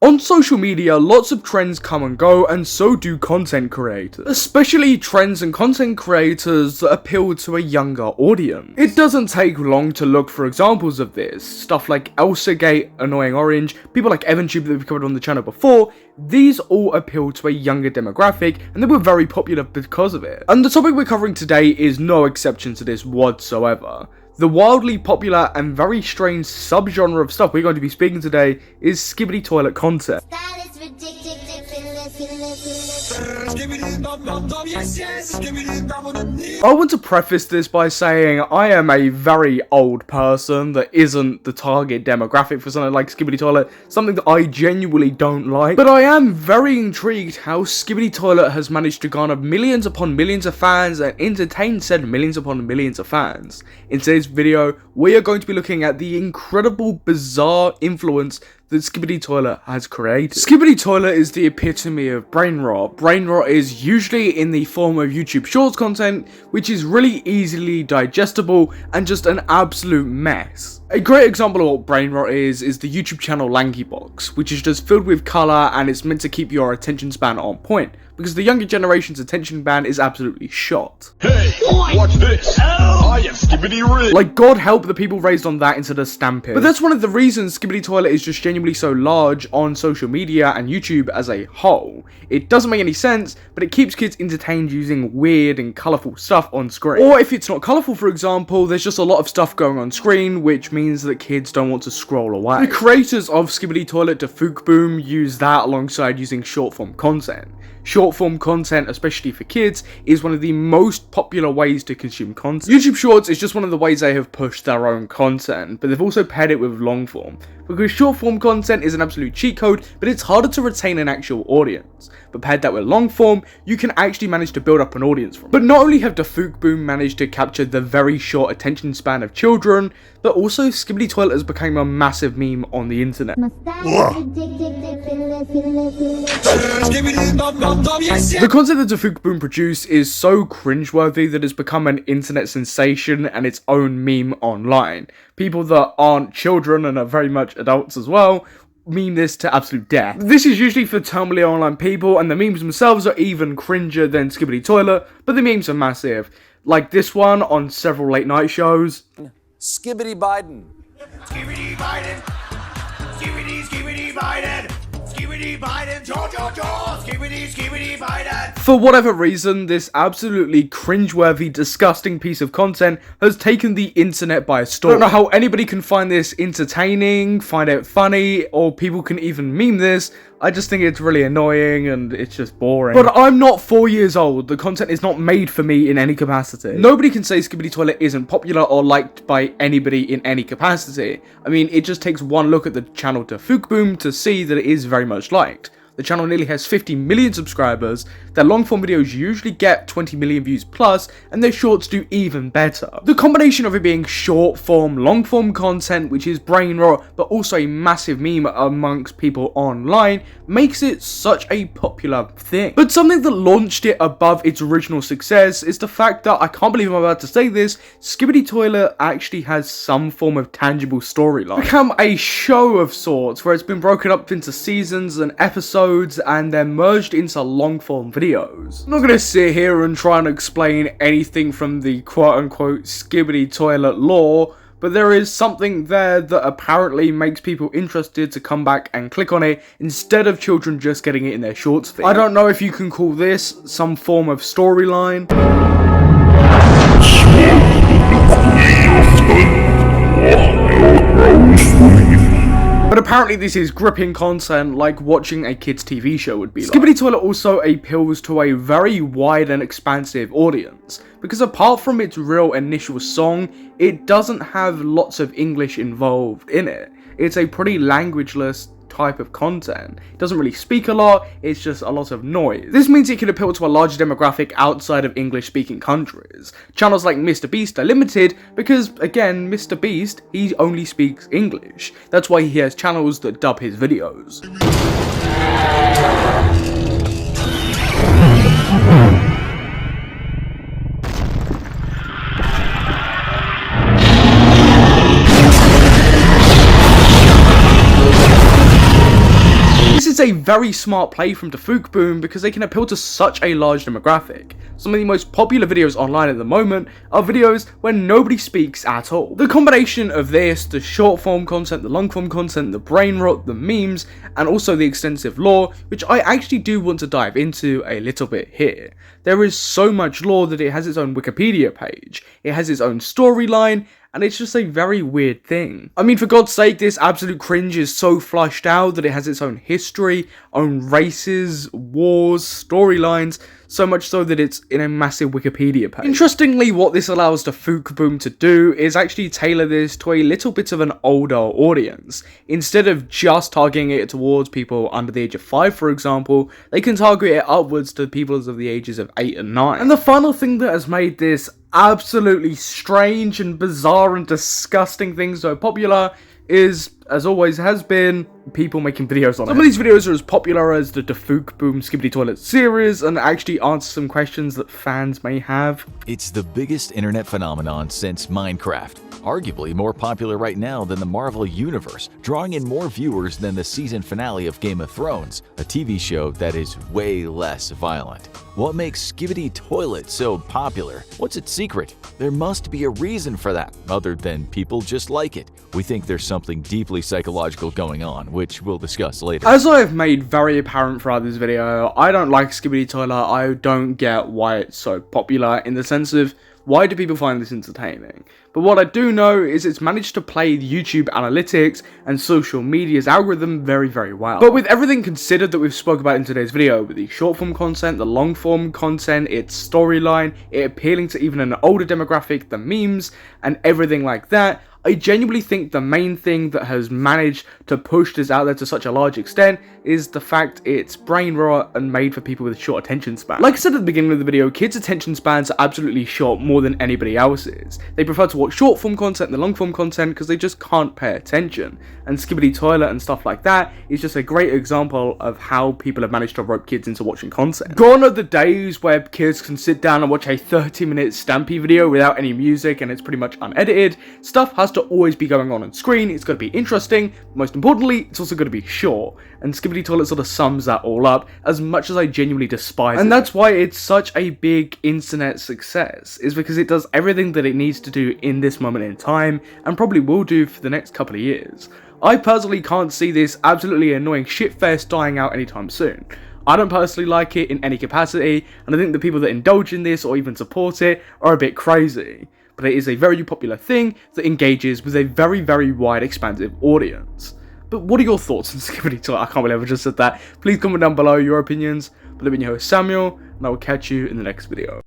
On social media, lots of trends come and go, and so do content creators. Especially trends and content creators that appeal to a younger audience. It doesn't take long to look for examples of this. Stuff like ElsaGate, Annoying Orange, people like EvanTube that we've covered on the channel before, these all appeal to a younger demographic, and they were very popular because of it. And the topic we're covering today is no exception to this whatsoever. The wildly popular and very strange subgenre of stuff we're going to be speaking today is Skibidi toilet content. I want to preface this by saying I am a very old person that isn't the target demographic for something like Skibidi Toilet, something that I genuinely don't like, but I am very intrigued how Skibidi Toilet has managed to garner millions upon millions of fans and entertain said millions upon millions of fans. In today's video, we are going to be looking at the incredible, bizarre influence that Skibidi Toilet has created. Skibidi Toilet is the epitome of brain rot. Brain rot is usually in the form of YouTube Shorts content, which is really easily digestible and just an absolute mess. A great example of what brain rot is the YouTube channel Lankybox, which is just filled with colour and it's meant to keep your attention span on point, because the younger generation's attention span is absolutely shot. Hey, watch this! I am Skibidi Rig! Like, God help the people raised on that instead of Stampede. But that's one of the reasons Skibidi Toilet is just genuinely so large on social media and YouTube as a whole. It doesn't make any sense, but it keeps kids entertained using weird and colourful stuff on screen. Or if it's not colourful, for example, there's just a lot of stuff going on screen, which means that kids don't want to scroll away. The creators of Skibidi Toilet to Boom use that alongside using short form content. Short form content, especially for kids, is one of the most popular ways to consume content. YouTube Shorts is just one of the ways they have pushed their own content, but they've also paired it with long form. Because short form content is an absolute cheat code, but it's harder to retain an actual audience. But paired that with long form, you can actually manage to build up an audience from it. But not only have Boom managed to capture the very short attention span of children, but also Skibidi Toilet has become a massive meme on the internet. The content that Boom produce is so cringeworthy that it's become an internet sensation and its own meme online. People that aren't children and are very much adults as well meme this to absolute death. This is usually for terminally online people, and the memes themselves are even cringer than Skibidi Toilet, but the memes are massive. Like this one on several late night shows. Skibidi Biden. Skibidi Biden. Skibidi Biden. Skibidi Biden. Skibidi Biden. For whatever reason, this absolutely cringeworthy, disgusting piece of content has taken the internet by storm. I don't know how anybody can find this entertaining, find it funny, or people can even meme this. I just think it's really annoying and it's just boring. But I'm not 4 years old. The content is not made for me in any capacity. Nobody can say Skibidi Toilet isn't popular or liked by anybody in any capacity. I mean, it just takes one look at the channel to Boom to see that it is very much liked. The channel nearly has 50 million subscribers, their long form videos usually get 20 million views plus, and their shorts do even better. The combination of it being short form, long form content, which is brain rot, but also a massive meme amongst people online, makes it such a popular thing. But something that launched it above its original success is the fact that, I can't believe I'm about to say this, Skibidi Toilet actually has some form of tangible storyline. It's become a show of sorts, where it's been broken up into seasons and episodes, and they're merged into long form videos. I'm not gonna sit here and try and explain anything from the quote-unquote Skibidi Toilet lore, but there is something there that apparently makes people interested to come back and click on it instead of children just getting it in their shorts feed. I don't know if you can call this some form of storyline. But apparently this is gripping content like watching a kids TV show would be like. Skibidi Toilet also appeals to a very wide and expansive audience, because apart from its real initial song, it doesn't have lots of English involved in it. It's a pretty languageless type of content. It doesn't really speak a lot, it's just a lot of noise. This means it can appeal to a larger demographic outside of English speaking countries. Channels like Mr. Beast are limited because, again, Mr. Beast, he only speaks English. That's why he has channels that dub his videos. a very smart play from Boom because they can appeal to such a large demographic. Some of the most popular videos online at the moment are videos where nobody speaks at all. The combination of this, the short form content, the long form content, the brain rot, the memes, and also the extensive lore, which I actually do want to dive into a little bit here. There is so much lore that it has its own Wikipedia page, it has its own storyline, and it's just a very weird thing. I mean, for God's sake, this absolute cringe is so flushed out that it has its own history, own races, wars, storylines, so much so that it's in a massive Wikipedia page. Interestingly, what this allows Boom to do is actually tailor this to a little bit of an older audience. Instead of just targeting it towards people under the age of 5, for example, they can target it upwards to people of the ages of 8 and 9. And the final thing that has made this absolutely strange and bizarre and disgusting thing so popular is, as always has been, people making videos on it. Some of these videos are as popular as the Boom Skibidi Toilet series and actually answer some questions that fans may have. It's the biggest internet phenomenon since Minecraft, arguably more popular right now than the Marvel Universe, drawing in more viewers than the season finale of Game of Thrones, a TV show that is way less violent. What makes Skibidi Toilet so popular? What's its secret? There must be a reason for that, other than people just like it. We think there's something deeply psychological going on, which we'll discuss later. As I have made very apparent throughout this video, I don't like Skibidi Toilet. I don't get why it's so popular in the sense of, why do people find this entertaining? But what I do know is it's managed to play the YouTube analytics and social media's algorithm very, very well. But with everything considered that we've spoke about in today's video, with the short form content, the long form content, its storyline, it appealing to even an older demographic, the memes, and everything like that, I genuinely think the main thing that has managed to push this out there to such a large extent is the fact it's brain rot and made for people with short attention spans. Like I said at the beginning of the video, kids' attention spans are absolutely short more than anybody else's. They prefer to watch short form content than long form content because they just can't pay attention. And Skibidi Toilet and stuff like that is just a great example of how people have managed to rope kids into watching content. Gone are the days where kids can sit down and watch a 30-minute Stampy video without any music and it's pretty much unedited. Stuff has to always be going on screen, it's got to be interesting, most importantly, it's also got to be short, and Skibidi Toilet sort of sums that all up, as much as I genuinely despise it. And that's why it's such a big internet success, is because it does everything that it needs to do in this moment in time, and probably will do for the next couple of years. I personally can't see this absolutely annoying shitfest dying out anytime soon. I don't personally like it in any capacity, and I think the people that indulge in this or even support it are a bit crazy. But it is a very popular thing that engages with a very, very wide, expansive audience. But what are your thoughts on Skibidi Toilet? I can't believe I just said that. Please comment down below your opinions. But let me know, Samuel, and I will catch you in the next video.